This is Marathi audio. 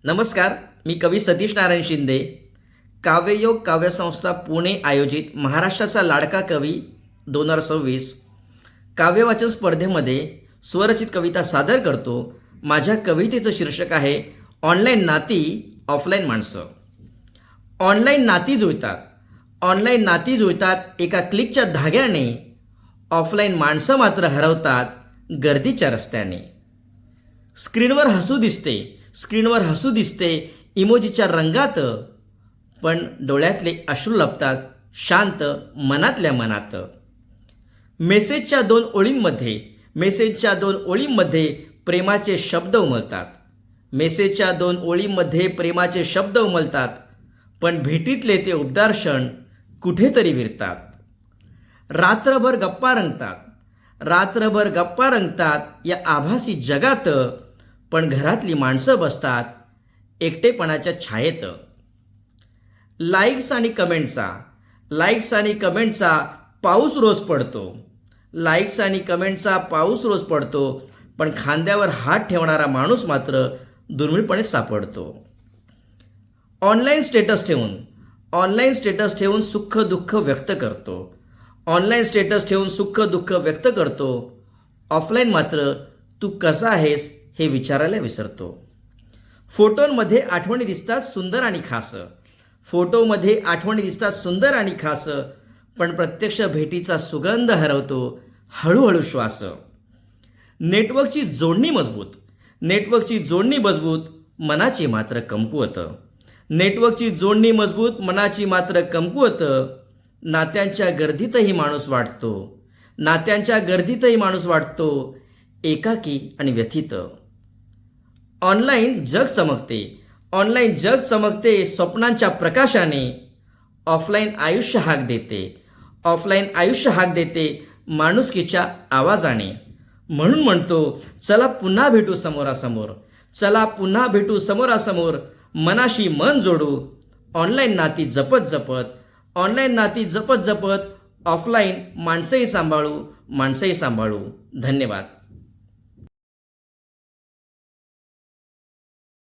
नमस्कार, मी कवी सतीश नारायण शिंदे. काव्ययोग काव्यसंस्था पुणे आयोजित महाराष्ट्राचा लाडका कवी 2026 काव्यवाचन स्पर्धेमध्ये स्वरचित कविता सादर करतो. माझ्या कवितेचं शीर्षक आहे ऑनलाईन नाती ऑफलाईन माणसं. ऑनलाईन नाती जुळतात एका क्लिकच्या धाग्याने. ऑफलाईन माणसं मात्र हरवतात गर्दीच्या रस्त्याने. स्क्रीनवर हसू दिसते इमोजीच्या रंगात, पण डोळ्यातले अश्रू लपतात शांत मनातल्या मनात. मेसेजच्या दोन ओळींमध्ये प्रेमाचे शब्द उमलतात, पण भेटीतले ते उबदार क्षण कुठेतरी विरतात. रात्रभर गप्पा रंगतात या आभासी जगात, पण घरातली माणसं बसतात एकटेपणाच्या छायेत. लाईक्स आणि कमेंटचा पाऊस रोज पडतो, पण खांद्यावर हात ठेवणारा माणूस मात्र दुर्मिळपणे सापडतो. ऑनलाईन स्टेटस ठेवून सुख दुःख व्यक्त करतो. ऑफलाईन मात्र तू कसा आहेस हे विचारायला विसरतो. फोटोमध्ये आठवणी दिसतात सुंदर आणि खास, पण प्रत्यक्ष भेटीचा सुगंध हरवतो हळूहळू श्वास. नेटवर्कची जोडणी मजबूत मनाची मात्र कमकुवत. नात्यांच्या गर्दीतही माणूस वाटतो एकाकी आणि व्यथित. ऑनलाईन जग चमकते स्वप्नांच्या प्रकाशाने. ऑफलाईन आयुष्य हाक देते माणुसकीच्या आवाजाने. म्हणून म्हणतो चला पुन्हा भेटू समोरासमोर. मनाशी मन जोडू ऑनलाईन नाती जपत ऑफलाईन माणसंही सांभाळू. धन्यवाद.